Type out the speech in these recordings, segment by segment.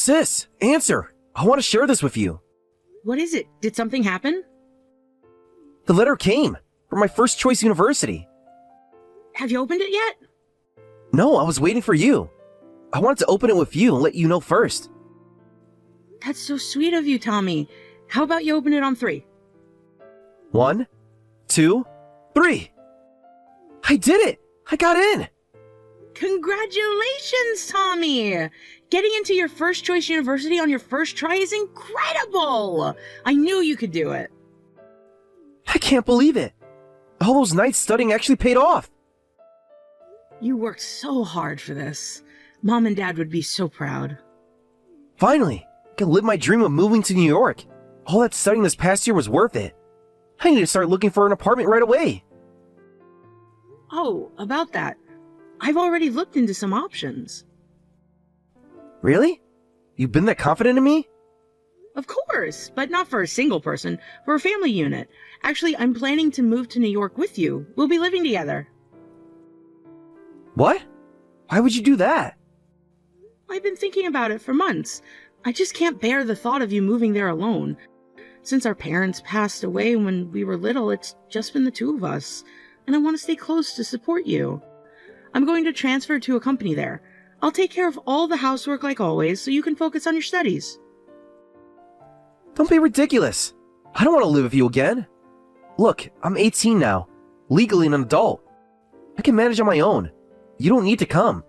Sis, answer! I want to share this with you. What is it? Did something happen? The letter came from my first choice university. Have you opened it yet? No, I was waiting for you. I wanted to open it with you and let you know first. That's so sweet of you, Tommy. How about you open it on 3? 1, 2, 3. I did it! I got in! Congratulations, Tommy! Getting into your first choice university on your first try is incredible! I knew you could do it. I can't believe it. All those nights studying actually paid off. You worked so hard for this. Mom and Dad would be so proud. Finally, I can live my dream of moving to New York. All that studying this past year was worth it. I need to start looking for an apartment right away. Oh, about that. I've already looked into some options. Really? You've been that confident in me? Of course, but not for a single person, for a family unit. Actually, I'm planning to move to New York with you. We'll be living together. What? Why would you do that? I've been thinking about it for months. I just can't bear the thought of you moving there alone. Since our parents passed away when we were little, it's just been the 2 of us, and I want to stay close to support you. I'm going to transfer to a company there. I'll take care of all the housework like always, so you can focus on your studies. Don't be ridiculous. I don't want to live with you again. Look, I'm 18 now, legally an adult. I can manage on my own. You don't need to come.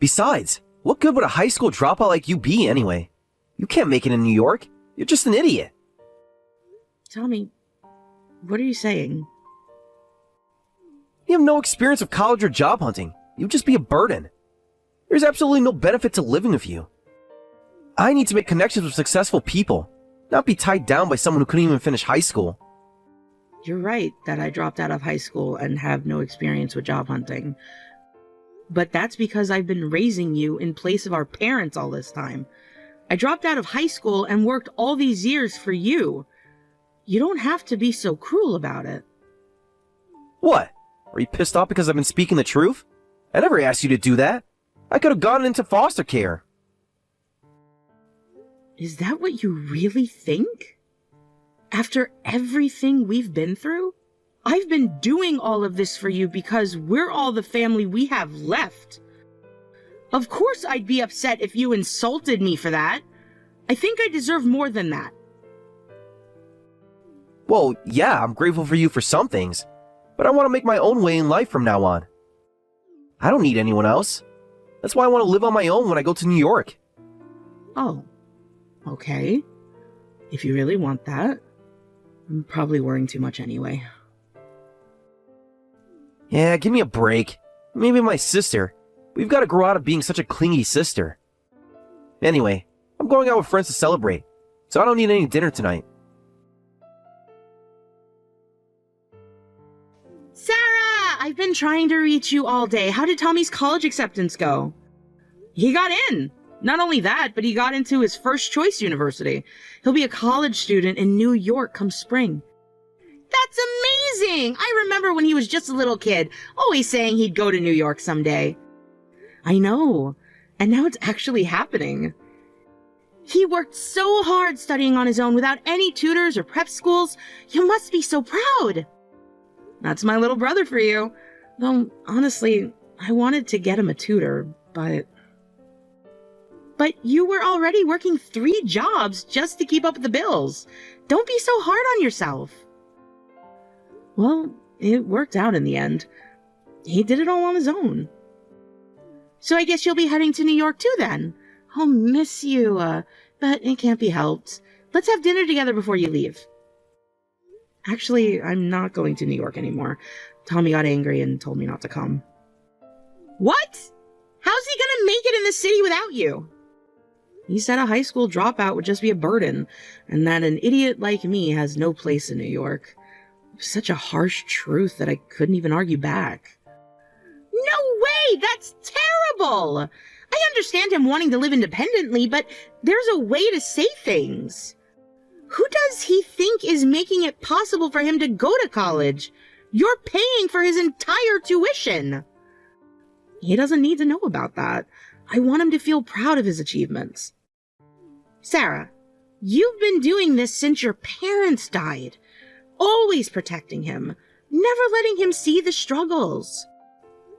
Besides, what good would a high school dropout like you be anyway? You can't make it in New York. You're just an idiot. Tommy, what are you saying? You have no experience of college or job hunting. You'd just be a burden. There's absolutely no benefit to living with you. I need to make connections with successful people, not be tied down by someone who couldn't even finish high school. You're right that I dropped out of high school and have no experience with job hunting. But that's because I've been raising you in place of our parents all this time. I dropped out of high school and worked all these years for you. You don't have to be so cruel about it. What? Are you pissed off because I've been speaking the truth? I never asked you to do that. I could have gotten into foster care. Is that what you really think? After everything we've been through? I've been doing all of this for you because we're all the family we have left. Of course I'd be upset if you insulted me for that. I think I deserve more than that. Well, yeah, I'm grateful for you for some things, but I want to make my own way in life from now on. I don't need anyone else. That's why I want to live on my own when I go to New York. Oh, okay. If you really want that. I'm probably worrying too much anyway. Yeah, give me a break. Maybe my sister. We've got to grow out of being such a clingy sister. Anyway, I'm going out with friends to celebrate, so I don't need any dinner tonight. Sarah! I've been trying to reach you all day. How did Tommy's college acceptance go? He got in. Not only that, but he got into his first choice university. He'll be a college student in New York come spring. That's amazing! I remember when he was just a little kid, always saying he'd go to New York someday. I know, and now it's actually happening. He worked so hard studying on his own without any tutors or prep schools. You must be so proud. That's my little brother for you. Though, honestly, I wanted to get him a tutor, but... But you were already working 3 jobs just to keep up with the bills. Don't be so hard on yourself. Well, it worked out in the end. He did it all on his own. So I guess you'll be heading to New York too then. I'll miss you, but it can't be helped. Let's have dinner together before you leave. Actually, I'm not going to New York anymore. Tommy got angry and told me not to come. What? How's he gonna make it in the city without you? He said a high school dropout would just be a burden, and that an idiot like me has no place in New York. Such a harsh truth that I couldn't even argue back. No way! That's terrible! I understand him wanting to live independently, but there's a way to say things. Who does he think is making it possible for him to go to college? You're paying for his entire tuition. He doesn't need to know about that. I want him to feel proud of his achievements. Sarah, you've been doing this since your parents died. Always protecting him, never letting him see the struggles.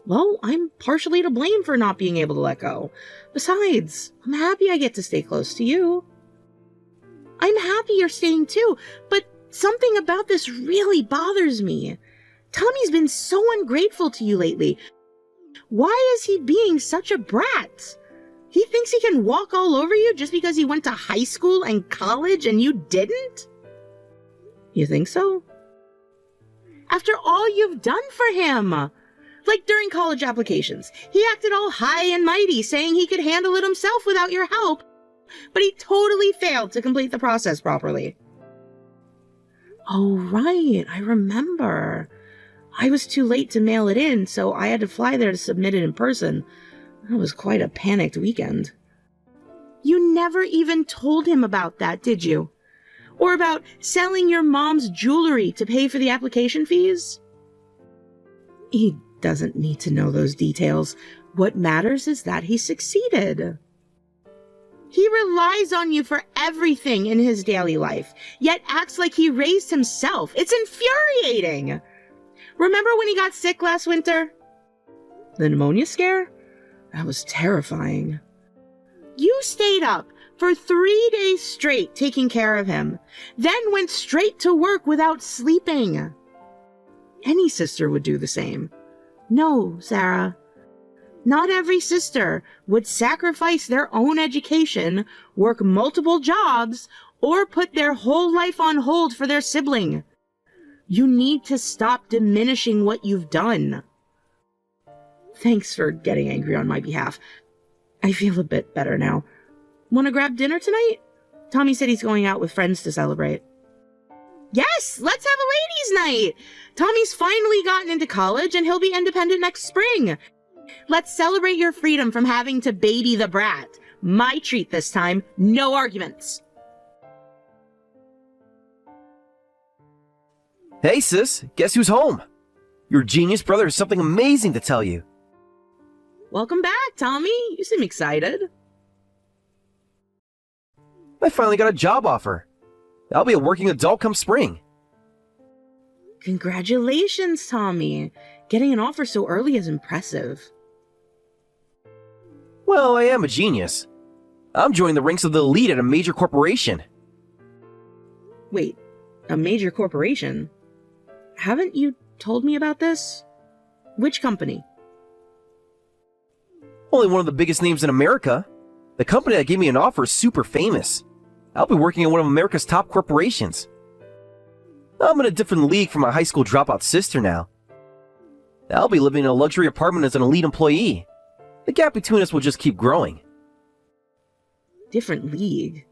Well, I'm partially to blame for not being able to let go. Besides, I'm happy I get to stay close to you. I'm happy you're staying too, but something about this really bothers me. Tommy's been so ungrateful to you lately. Why is he being such a brat? He thinks he can walk all over you just because he went to high school and college and you didn't? You think so? After all you've done for him. Like during college applications, he acted all high and mighty, saying he could handle it himself without your help, but he totally failed to complete the process properly. Oh, right, I remember. I was too late to mail it in, so I had to fly there to submit it in person. That was quite a panicked weekend. You never even told him about that, did you? Or about selling your mom's jewelry to pay for the application fees? He doesn't need to know those details. What matters is that he succeeded. He relies on you for everything in his daily life, yet acts like he raised himself. It's infuriating. Remember when he got sick last winter? The pneumonia scare? That was terrifying. You stayed up for 3 days straight taking care of him, then went straight to work without sleeping. Any sister would do the same. No, Sarah. Not every sister would sacrifice their own education, work multiple jobs, or put their whole life on hold for their sibling. You need to stop diminishing what you've done. Thanks for getting angry on my behalf. I feel a bit better now. Want to grab dinner tonight? Tommy said he's going out with friends to celebrate. Yes, let's have a ladies' night. Tommy's finally gotten into college and he'll be independent next spring. Let's celebrate your freedom from having to baby the brat. My treat this time, no arguments. Hey sis, guess who's home? Your genius brother has something amazing to tell you. Welcome back, Tommy. You seem excited. I finally got a job offer. I'll be a working adult come spring. Congratulations, Tommy. Getting an offer so early is impressive. Well, I am a genius. I'm joining the ranks of the elite at a major corporation. Wait, a major corporation? Haven't you told me about this? Which company? Only one of the biggest names in America. The company that gave me an offer is super famous. I'll be working at one of America's top corporations. I'm in a different league from my high school dropout sister now. I'll be living in a luxury apartment as an elite employee. The gap between us will just keep growing. Different league?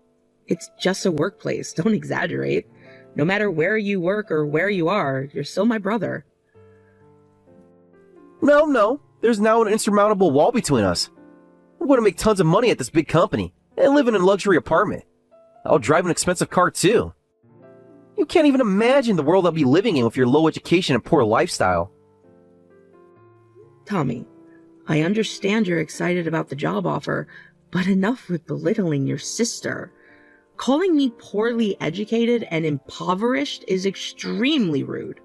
It's just a workplace, don't exaggerate. No matter where you work or where you are, you're still my brother. No. There's now an insurmountable wall between us. I'm going to make tons of money at this big company and live in a luxury apartment. I'll drive an expensive car too. You can't even imagine the world I'll be living in with your low education and poor lifestyle. Tommy, I understand you're excited about the job offer, but enough with belittling your sister. Calling me poorly educated and impoverished is extremely rude.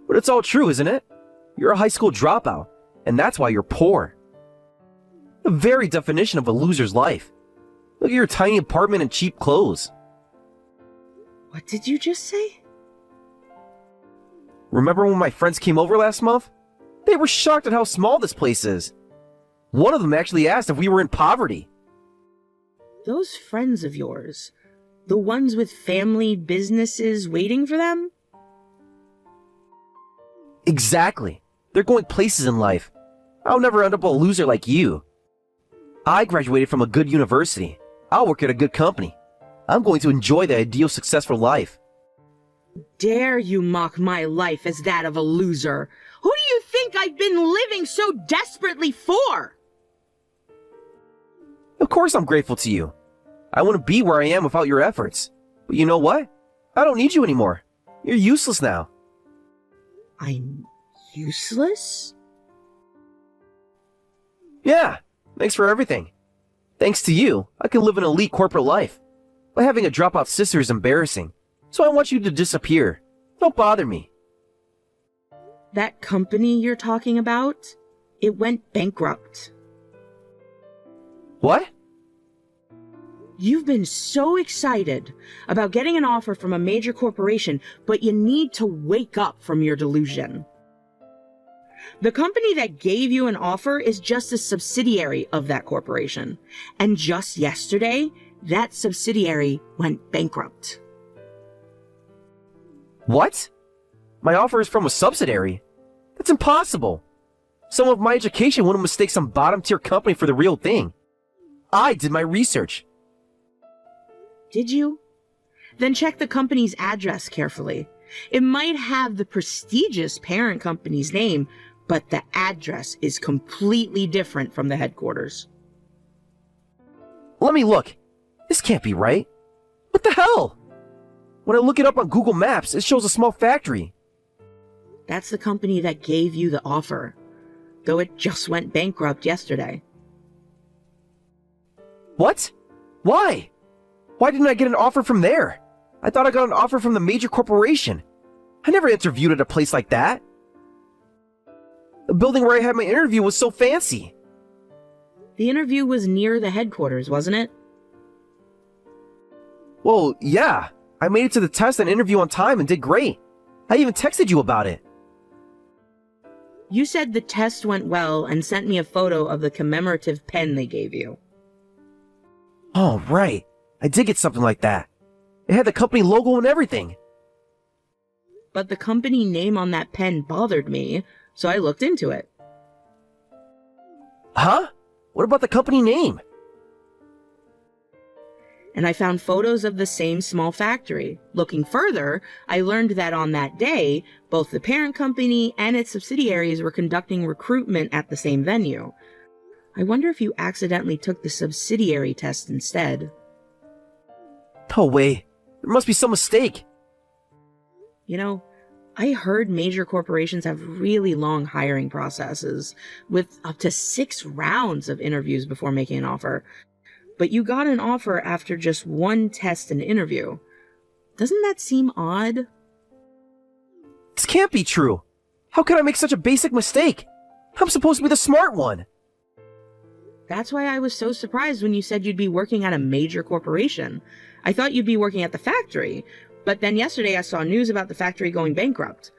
But it's all true, isn't it? You're a high school dropout, and that's why you're poor. The very definition of a loser's life. Look at your tiny apartment and cheap clothes. What did you just say? Remember when my friends came over last month? They were shocked at how small this place is. One of them actually asked if we were in poverty. Those friends of yours, the ones with family businesses waiting for them? Exactly. They're going places in life. I'll never end up a loser like you. I graduated from a good university. I'll work at a good company. I'm going to enjoy the ideal successful life. Dare you mock my life as that of a loser? Who do you think I've been living so desperately for? Of course I'm grateful to you. I wouldn't be where I am without your efforts. But you know what? I don't need you anymore. You're useless now. I'm useless? Yeah, thanks for everything. Thanks to you, I can live an elite corporate life. But having a dropout sister is embarrassing, so I want you to disappear. Don't bother me. That company you're talking about, it went bankrupt. What? You've been so excited about getting an offer from a major corporation, but you need to wake up from your delusion. The company that gave you an offer is just a subsidiary of that corporation. And just yesterday, that subsidiary went bankrupt. What? My offer is from a subsidiary? That's impossible. Someone of my education wouldn't mistake some bottom-tier company for the real thing. I did my research. Did you? Then check the company's address carefully. It might have the prestigious parent company's name, but the address is completely different from the headquarters. Let me look. This can't be right. What the hell? When I look it up on Google Maps, it shows a small factory. That's the company that gave you the offer, though it just went bankrupt yesterday. What? Why? Why didn't I get an offer from there? I thought I got an offer from the major corporation. I never interviewed at a place like that. The building where I had my interview was so fancy. The interview was near the headquarters, wasn't it? Well, yeah. I made it to the test and interview on time and did great. I even texted you about it. You said the test went well and sent me a photo of the commemorative pen they gave you. Oh, right. I did get something like that. It had the company logo and everything. But the company name on that pen bothered me, so I looked into it. Huh? What about the company name? And I found photos of the same small factory. Looking further, I learned that on that day, both the parent company and its subsidiaries were conducting recruitment at the same venue. I wonder if you accidentally took the subsidiary test instead. No way. There must be some mistake. You know, I heard major corporations have really long hiring processes, with up to 6 rounds of interviews before making an offer. But you got an offer after just 1 test and interview. Doesn't that seem odd? This can't be true. How could I make such a basic mistake? I'm supposed to be the smart one. That's why I was so surprised when you said you'd be working at a major corporation. I thought you'd be working at the factory, but then yesterday I saw news about the factory going bankrupt.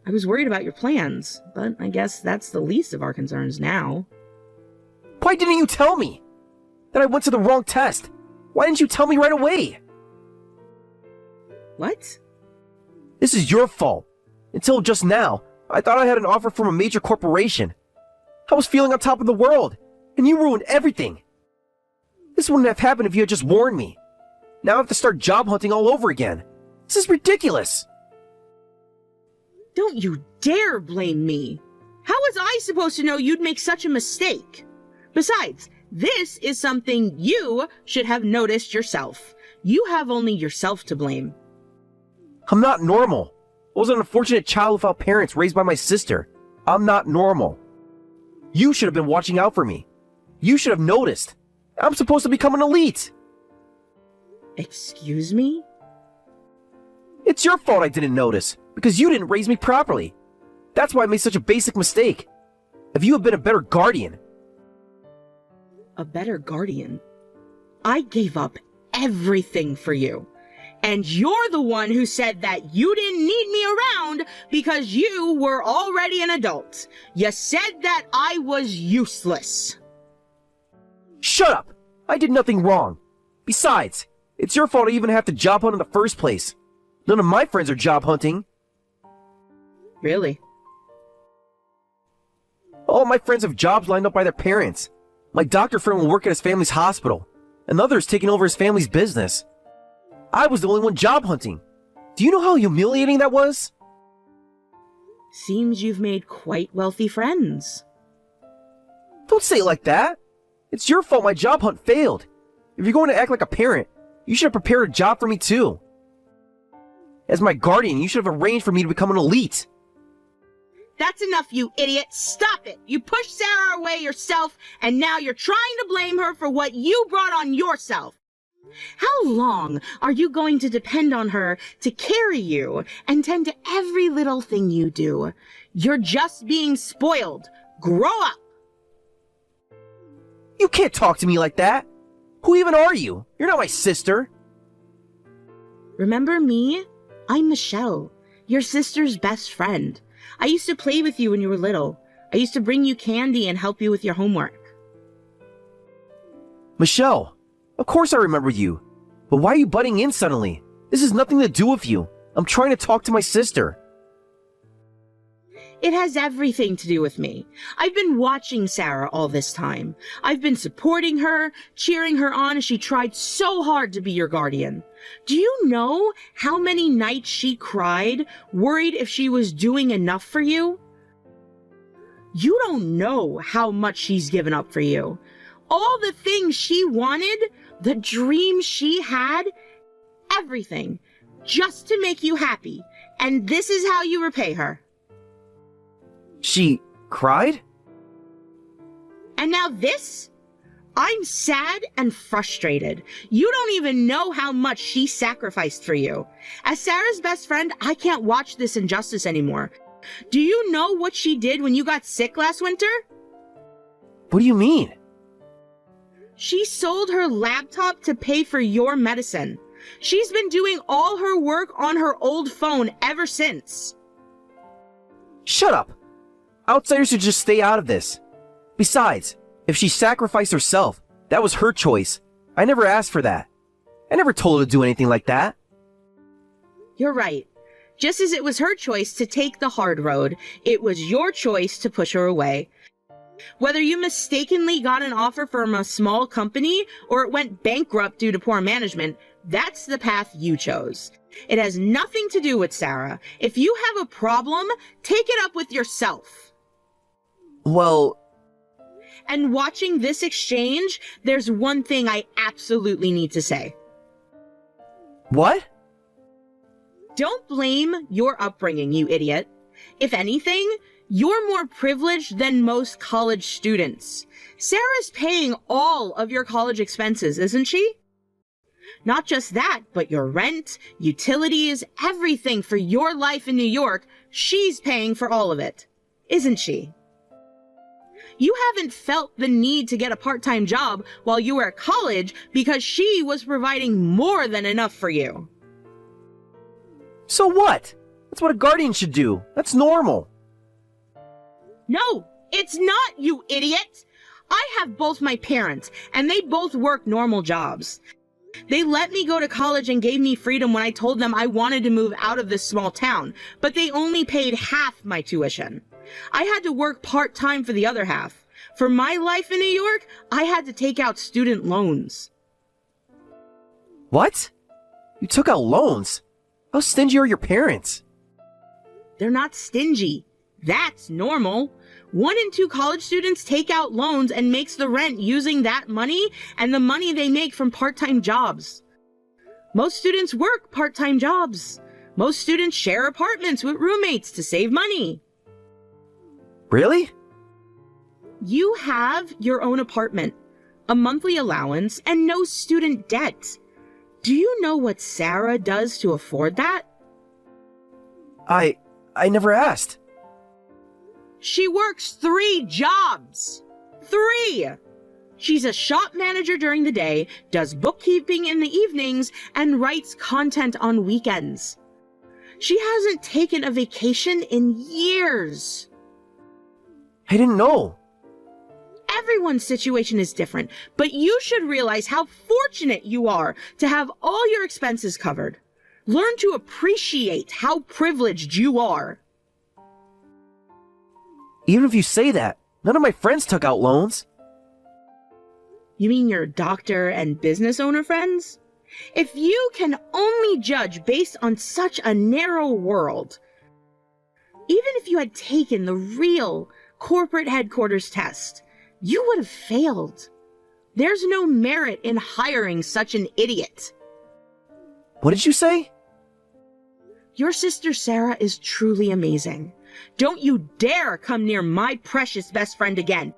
I was worried about your plans, but I guess that's the least of our concerns now. Why didn't you tell me? That I went to the wrong test. Why didn't you tell me right away? What? This is your fault. Until just now, I thought I had an offer from a major corporation. I was feeling on top of the world, and you ruined everything. This wouldn't have happened if you had just warned me. Now I have to start job hunting all over again. This is ridiculous. Don't you dare blame me. How was I supposed to know you'd make such a mistake? Besides, this is something you should have noticed yourself. You have only yourself to blame. I'm not normal. I was an unfortunate child without parents raised by my sister. I'm not normal. You should have been watching out for me. You should have noticed. I'm supposed to become an elite. Excuse me? It's your fault I didn't notice, because you didn't raise me properly. That's why I made such a basic mistake. If you had been a better guardian. A better guardian? I gave up everything for you. And you're the one who said that you didn't need me around because you were already an adult. You said that I was useless. Shut up! I did nothing wrong. Besides, it's your fault I even have to job hunt in the first place. None of my friends are job hunting. Really? All my friends have jobs lined up by their parents. My doctor friend will work at his family's hospital, and the other is taking over his family's business. I was the only one job hunting. Do you know how humiliating that was? Seems you've made quite wealthy friends. Don't say it like that. It's your fault my job hunt failed. If you're going to act like a parent, you should have prepared a job for me too. As my guardian, you should have arranged for me to become an elite. That's enough, you idiot. Stop it. You pushed Sarah away yourself, and now you're trying to blame her for what you brought on yourself. How long are you going to depend on her to carry you and tend to every little thing you do? You're just being spoiled. Grow up. You can't talk to me like that. Who even are you? You're not my sister. Remember me? I'm Michelle, your sister's best friend. I used to play with you when you were little. I used to bring you candy and help you with your homework. Michelle, of course I remember you. But why are you butting in suddenly? This has nothing to do with you. I'm trying to talk to my sister. It has everything to do with me. I've been watching Sarah all this time. I've been supporting her, cheering her on as she tried so hard to be your guardian. Do you know how many nights she cried, worried if she was doing enough for you? You don't know how much she's given up for you. All the things she wanted, the dreams she had, everything, just to make you happy. And this is how you repay her. She cried? And now this? I'm sad and frustrated. You don't even know how much she sacrificed for you. As Sarah's best friend, I can't watch this injustice anymore. Do you know what she did when you got sick last winter? What do you mean? She sold her laptop to pay for your medicine. She's been doing all her work on her old phone ever since. Shut up. Outsiders should just stay out of this. Besides, if she sacrificed herself, that was her choice. I never asked for that. I never told her to do anything like that. You're right. Just as it was her choice to take the hard road, it was your choice to push her away. Whether you mistakenly got an offer from a small company or it went bankrupt due to poor management, that's the path you chose. It has nothing to do with Sarah. If you have a problem, take it up with yourself. Well... And watching this exchange, there's one thing I absolutely need to say. What? Don't blame your upbringing, you idiot. If anything, you're more privileged than most college students. Sarah's paying all of your college expenses, isn't she? Not just that, but your rent, utilities, everything for your life in New York, she's paying for all of it, isn't she? You haven't felt the need to get a part-time job while you were at college because she was providing more than enough for you. So what? That's what a guardian should do. That's normal. No, it's not, you idiot! I have both my parents, and they both work normal jobs. They let me go to college and gave me freedom when I told them I wanted to move out of this small town, but they only paid half my tuition. I had to work part-time for the other half. For my life in New York, I had to take out student loans. What? You took out loans? How stingy are your parents? They're not stingy. That's normal. 1 in 2 college students take out loans and makes the rent using that money and the money they make from part-time jobs. Most students work part-time jobs. Most students share apartments with roommates to save money. Really? You have your own apartment, a monthly allowance, and no student debt. Do you know what Sarah does to afford that? I never asked. She works 3 jobs. 3! She's a shop manager during the day, does bookkeeping in the evenings, and writes content on weekends. She hasn't taken a vacation in years. I didn't know. Everyone's situation is different, but you should realize how fortunate you are to have all your expenses covered. Learn to appreciate how privileged you are. Even if you say that, none of my friends took out loans. You mean your doctor and business owner friends? If you can only judge based on such a narrow world, even if you had taken the real corporate headquarters test, you would have failed. There's no merit in hiring such an idiot. What did you say? Your sister Sarah is truly amazing. Don't you dare come near my precious best friend again.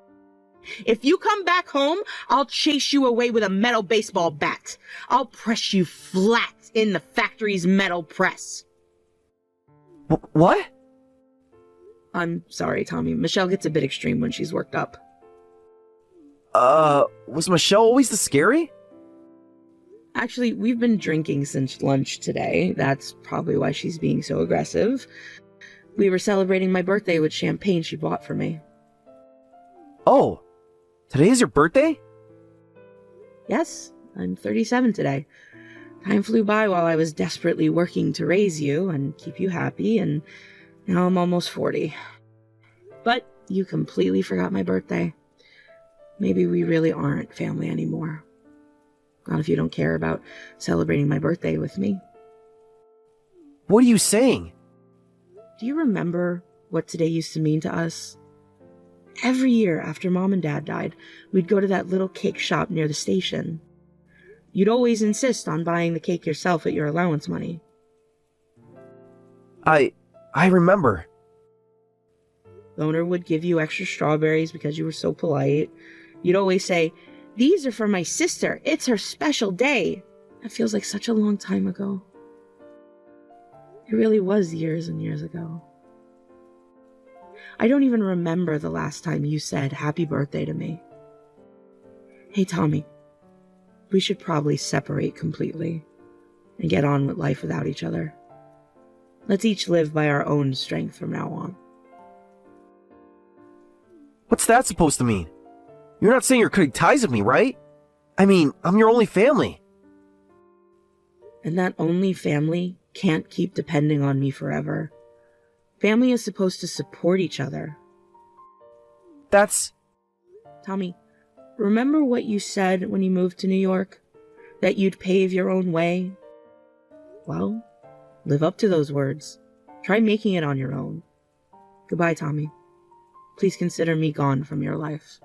If you come back home, I'll chase you away with a metal baseball bat. I'll press you flat in the factory's metal press. What? I'm sorry, Tommy. Michelle gets a bit extreme when she's worked up. Was Michelle always this scary? Actually, we've been drinking since lunch today. That's probably why she's being so aggressive. We were celebrating my birthday with champagne she bought for me. Oh, today is your birthday? Yes, I'm 37 today. Time flew by while I was desperately working to raise you and keep you happy, and now I'm almost 40. But you completely forgot my birthday. Maybe we really aren't family anymore. Not if you don't care about celebrating my birthday with me. What are you saying? Do you remember what today used to mean to us? Every year after Mom and Dad died, we'd go to that little cake shop near the station. You'd always insist on buying the cake yourself with your allowance money. I remember. The owner would give you extra strawberries because you were so polite. You'd always say, "These are for my sister. It's her special day." That feels like such a long time ago. It really was years and years ago. I don't even remember the last time you said happy birthday to me. Hey, Tommy, we should probably separate completely and get on with life without each other. Let's each live by our own strength from now on. What's that supposed to mean? You're not saying you're cutting ties with me, right? I mean, I'm your only family. And that only family can't keep depending on me forever. Family is supposed to support each other. That's... Tommy, remember what you said when you moved to New York? That you'd pave your own way? Well, live up to those words. Try making it on your own. Goodbye, Tommy. Please consider me gone from your life.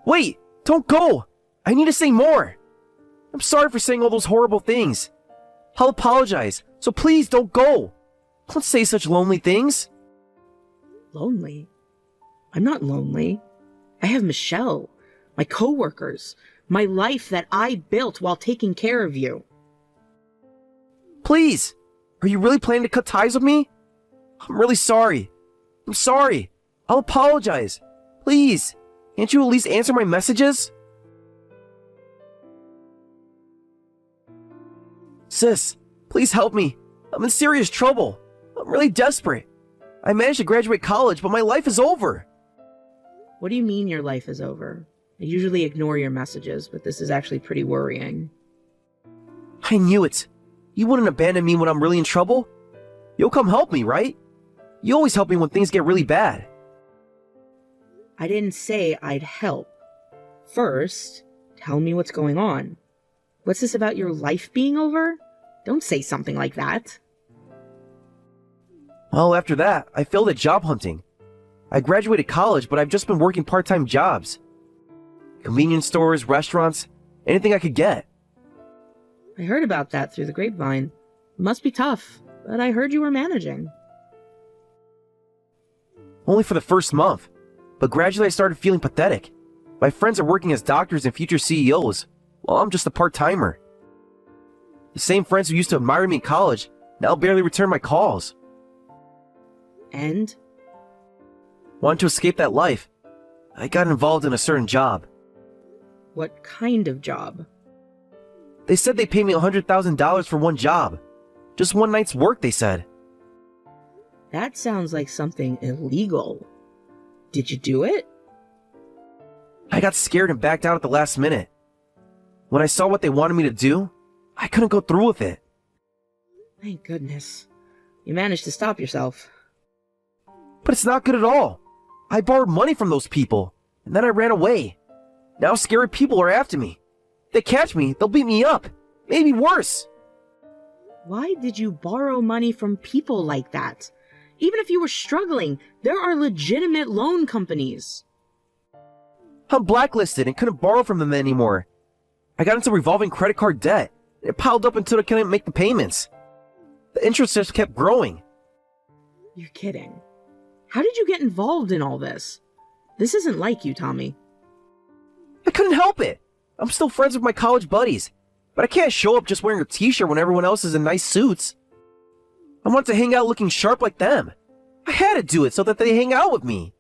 Wait! Don't go! I need to say more! I'm sorry for saying all those horrible things. I'll apologize, so please don't go! Don't say such lonely things. Lonely? I'm not lonely. I have Michelle, my coworkers, my life that I built while taking care of you. Please! Are you really planning to cut ties with me? I'm really sorry. I'm sorry. I'll apologize. Please, can't you at least answer my messages? Sis, please help me. I'm in serious trouble. I'm really desperate. I managed to graduate college, but my life is over. What do you mean your life is over? I usually ignore your messages, but this is actually pretty worrying. I knew it. You wouldn't abandon me when I'm really in trouble. You'll come help me, right? You always help me when things get really bad. I didn't say I'd help. First, tell me what's going on. What's this about your life being over? Don't say something like that. Well, after that, I failed at job hunting. I graduated college, but I've just been working part-time jobs. Convenience stores, restaurants, anything I could get. I heard about that through the grapevine. It must be tough, but I heard you were managing. Only for the first month, but gradually I started feeling pathetic. My friends are working as doctors and future CEOs, while I'm just a part-timer. The same friends who used to admire me in college now barely return my calls. And? Wanting to escape that life, I got involved in a certain job. What kind of job? They said they paid me $100,000 for one job. Just one night's work, they said. That sounds like something illegal. Did you do it? I got scared and backed out at the last minute. When I saw what they wanted me to do, I couldn't go through with it. Thank goodness. You managed to stop yourself. But it's not good at all. I borrowed money from those people, and then I ran away. Now scary people are after me. If they catch me, they'll beat me up. Maybe worse. Why did you borrow money from people like that? Even if you were struggling, there are legitimate loan companies. I'm blacklisted and couldn't borrow from them anymore. I got into revolving credit card debt. It piled up until I couldn't make the payments. The interest just kept growing. You're kidding. How did you get involved in all this? This isn't like you, Tommy. I couldn't help it. I'm still friends with my college buddies, but I can't show up just wearing a t-shirt when everyone else is in nice suits. I want to hang out looking sharp like them. I had to do it so that they hang out with me.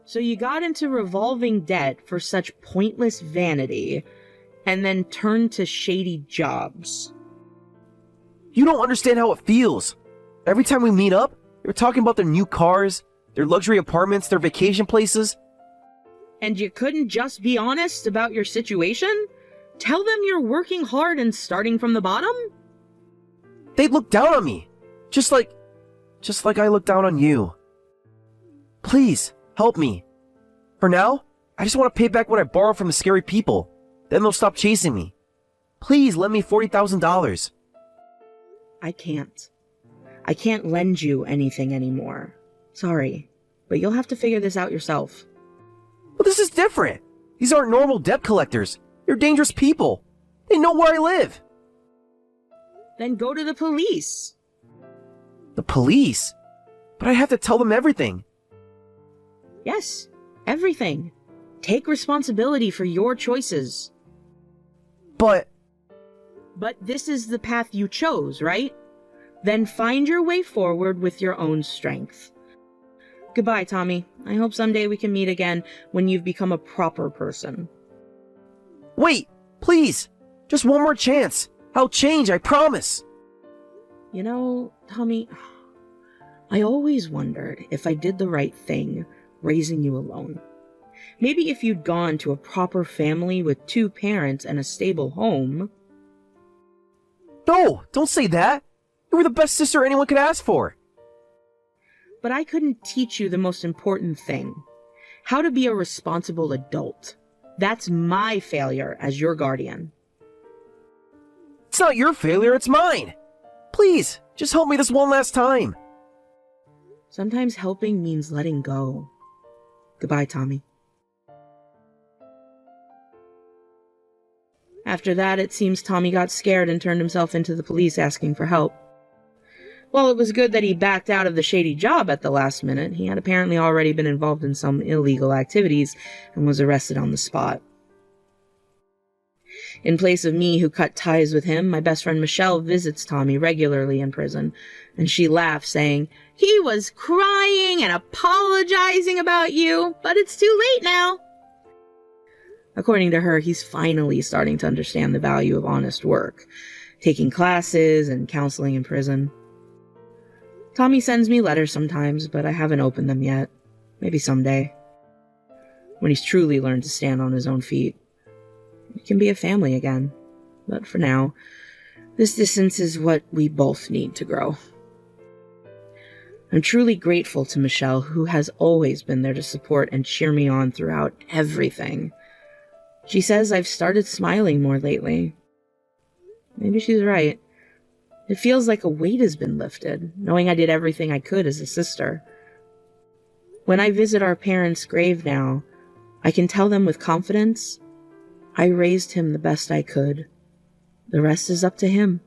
So you got into revolving debt for such pointless vanity, and then turned to shady jobs. You don't understand how it feels. Every time we meet up, they're talking about their new cars, their luxury apartments, their vacation places. And you couldn't just be honest about your situation? Tell them you're working hard and starting from the bottom? They look down on me. Just like I look down on you. Please, help me. For now, I just want to pay back what I borrowed from the scary people. Then they'll stop chasing me. Please lend me $40,000. I can't. I can't lend you anything anymore. Sorry, but you'll have to figure this out yourself. But this is different. These aren't normal debt collectors. They're dangerous people. They know where I live. Then go to the police. The police? But I have to tell them everything. Yes, everything. Take responsibility for your choices. But this is the path you chose, right? Then find your way forward with your own strength. Goodbye, Tommy. I hope someday we can meet again when you've become a proper person. wait, please. Just one more chance. I'll change, I promise. You know, Tommy, I always wondered if I did the right thing raising you alone. Maybe if you'd gone to a proper family with 2 parents and a stable home. No, don't say that. You were the best sister anyone could ask for. But I couldn't teach you the most important thing. How to be a responsible adult. That's my failure as your guardian. It's not your failure, it's mine. Please, just help me this one last time. Sometimes helping means letting go. Goodbye, Tommy. After that, it seems Tommy got scared and turned himself into the police asking for help. While it was good that he backed out of the shady job at the last minute, he had apparently already been involved in some illegal activities and was arrested on the spot. In place of me, who cut ties with him, my best friend Michelle visits Tommy regularly in prison, and she laughs, saying, "He was crying and apologizing about you, but it's too late now." According to her, he's finally starting to understand the value of honest work, taking classes and counseling in prison. Tommy sends me letters sometimes, but I haven't opened them yet. Maybe someday. When he's truly learned to stand on his own feet. We can be a family again. But for now, this distance is what we both need to grow. I'm truly grateful to Michelle, who has always been there to support and cheer me on throughout everything. She says I've started smiling more lately. Maybe she's right. It feels like a weight has been lifted, knowing I did everything I could as a sister. When I visit our parents' grave now, I can tell them with confidence, I raised him the best I could. The rest is up to him.